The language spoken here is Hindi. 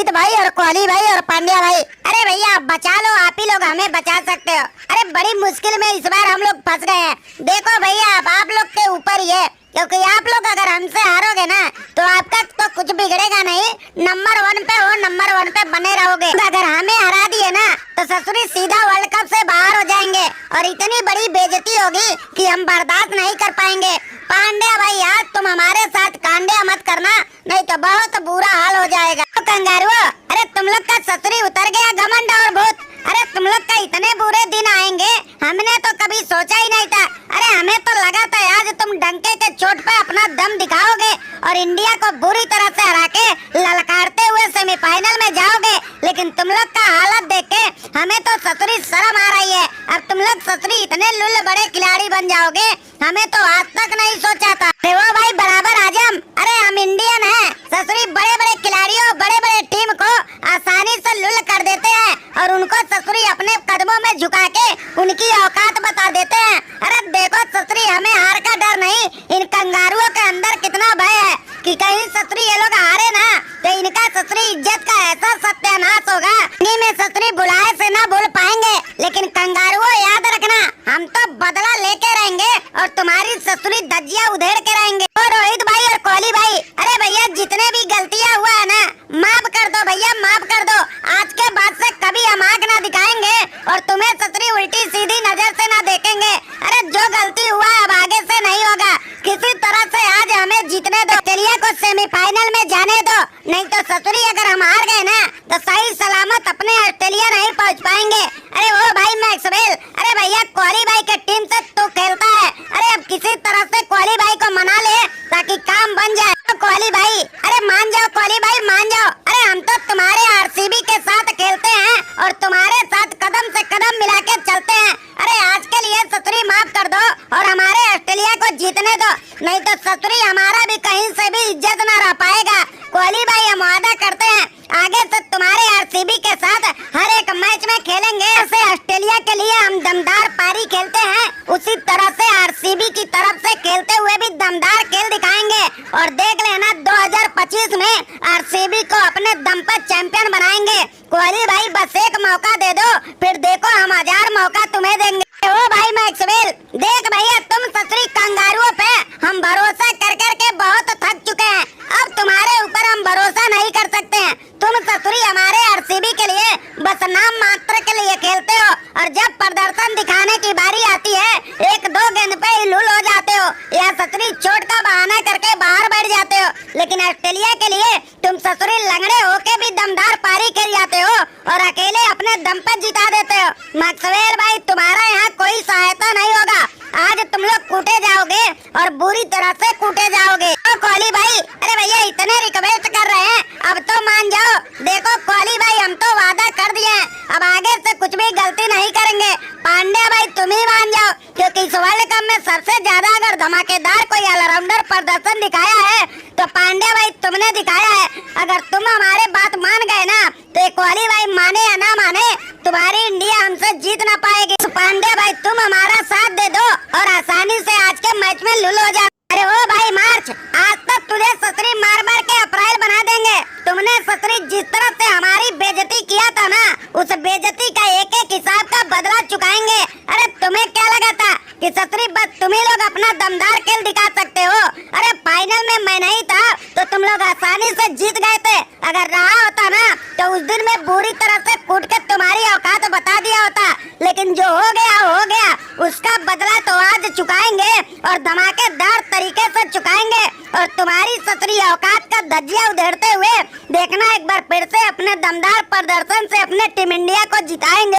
रोहित भाई और कोहली भाई और पांड्या भाई, अरे भैया बचा लो, आप ही लोग हमें बचा सकते हो। अरे बड़ी मुश्किल में इस बार हम लोग फंस गए हैं। देखो भैया अब आप लोग के ऊपर ही है, क्योंकि आप लोग अगर हमसे हारोगे ना तो आपका तो कुछ बिगड़ेगा नहीं, नंबर 1 पे हो, नंबर 1 पे बने रहोगे। अगर हमें हरा दिए ना तो ससुरी सीधा वर्ल्ड कप से बाहर हो जाएंगे और इतनी बड़ी बेइज्जती होगी कि हम बर्दाश्त नहीं कर पाएंगे। पांड्या भाई आज तुम हमारे साथ कांड्या मत करना, नहीं तो बहुत बुरा हाल हो जाएगा। तो कंगारुओ, अरे तुम लोग का ससुरी उतर गया घमंड और भूत। अरे तुम लोग का इतने बुरे दिन आएंगे हमने तो कभी सोचा ही नहीं था। अरे हमें तो लगा था आज तुम डंके के चोट पे अपना दम दिखाओगे और इंडिया को बुरी तरह से हरा के ललकारते हुए सेमीफाइनल में जाओगे, लेकिन तुम लोग का हालत देख के हमें तो ससुरी शर्म आ रही है। अब तुम लोग ससुरी इतने लुल्ल बड़े खिलाड़ी बन जाओगे, हमें तो आज तक नहीं सोचा था। वो भाई बराबर आजम, अरे हम इंडियन हैं, ससुरी बड़े बड़े खिलाड़ियों बड़े बड़े टीम को आसानी से लुल्ल कर देते हैं और उनको ससुरी अपने कदमों में झुका के उनकी औकात बता देते हैं। अरे देखो ससुरी हमें हार का डर नहीं, इन कंगारुओं के अंदर कितना भय है कि कहीं ससुरी ये लोग हारे ना तो इनका ससुरी इज्जत का ऐसा सत्यानाश होगा कि में ससुरी बुलाए से ना भूल पाएंगे। लेकिन कंगारुओं याद रखना, हम तो बदला लेके रहेंगे और तुम्हारी ससुरी धज्जियां उधेड़ के रहेंगे। और रोहित भाई और कोहली भाई, अरे भैया जितने भी गलतियां हुआ है ना माफ कर दो भैया, माफ कर दो। आज के बाद से कभी हम आंख ना दिखाएंगे और तुम्हें ससुरी उल्टी सीधी नजर से ना देखेंगे। अरे जो गलती हुआ अब आगे से नहीं होगा, किसी तरह से आज हमें जीतने दो, ऑस्ट्रेलिया को सेमीफाइनल में जाने दो, नहीं तो ससुरी अगर हम हार गए ना तो सही सलामत अपने ऑस्ट्रेलिया नहीं पहुंच पाएंगे। अरे वो भाई मैक्सवेल, अरे भैया कोहली भाई के टीम से तू खेलता है, अरे अब किसी तरह से कोहली भाई को मना ले ताकि काम बन जाए। तो कोहली भाई, अरे मान जाओ कोहली भाई मान जाओ। अरे हम तो तुम्हारे आरसीबी के साथ खेलते हैं और तुम्हारे साथ कदम से कदम मिला के चलते हैं। अरे आज के लिए ससुरी माफ कर दो और हमारे ऑस्ट्रेलिया को जीतने दो, नहीं तो ससुरी हमारा भी कहीं से भी इज्जत ना रह पाएगा। कोहली भाई हम वादा करते हैं आगे से तुम्हारे आरसीबी के साथ हर एक मैच में खेलेंगे। ऐसे ऑस्ट्रेलिया के लिए हम दमदार पारी खेलते हैं, उसी तरह से आरसीबी की तरफ से खेलते हुए भी दमदार खेल दिखाएंगे और देख लेना 2025 में आरसीबी को अपने दम पर चैंपियन बनाएंगे। कोहली भाई बस एक मौका दे दो, फिर देखो हम 1000 मौका तुम्हें देंगे। ओ भाई मैक्सवेल, देख भैया तुम ससुरी कंगारुओं पे हम भरोसा कर कर के बहुत थक चुके हैं, अब तुम्हारे ऊपर हम भरोसा नहीं कर सकते हैं। तुम ससुरी हमारे आरसीबी के लिए बस नाम मात्र के लिए खेलते हो और जब प्रदर्शन दिखाने की बारी आती है 1-2 गेंद पे ही लूल हो जाते हो या ससुरी चोट का बहाना करके बाहर बैठ जाते हो। लेकिन ऑस्ट्रेलिया के लिए तुम ससुरी लंगड़े होके भी दमदार पारी खेल जाते हो और अकेले अपने दम पर जिता देते हो। मैक्सवेल भाई तुम्हारा यहाँ कोई सहायता नहीं होगा, आज तुम लोग कूटे जाओगे और बुरी तरह से कूटे जाओगे। तो कोहली भाई, अरे भैया इतने रिक्वेस्ट कर रहे हैं अब तो मान जाओ। देखो कोहली भाई हम तो वादा कर दिए हैं, अब आगे से कुछ भी गलती नहीं करेंगे। पांड्या भाई तुम ही मान जाओ, क्योंकि इस वर्ल्ड कप में सबसे ज्यादा अगर धमाकेदार कोई ऑलराउंडर प्रदर्शन दिखाया है तो पांड्या भाई तुमने दिखाया है। अगर तुम हमारे बात मान गए ना तो कोहली भाई माने या ना माने तुम्हारी इंडिया हमसे जीत ना पाएगी। तो पांड्या भाई तुम हमारा साथ दे दो और आसानी से आज के मैच में लुल हो जाओ। अरे ओ भाई मार्च, आज तक तुझे ससुरी मार मार के अप्रैल बना देंगे। तुमने ससुरी जिस तरह से हमारी बेइज्जती किया था ना, उस बेइज्जती का एक एक हिसाब का बदला चुकाएंगे। अरे तुम्हें क्या लगा था कि ससुरी बस तुम ही लोग अपना दमदार खेल दिखा सकते हो? अरे फाइनल में मैं नहीं था तो तुम लोग आसानी से जीत गए थे। अगर रहा होता ना तो उस दिन में बुरी तरह से कूट के तुम्हारी औकात बता दिया होता, लेकिन जो हो गया उसका बदला तो आज चुकाएंगे और धमाकेदार तरीके से चुकाएंगे और तुम्हारी ससुरी औकात का धज्जियां उधेड़ते हुए देखना एक बार फिर से अपने दमदार प्रदर्शन से अपने टीम इंडिया को जिताएंगे।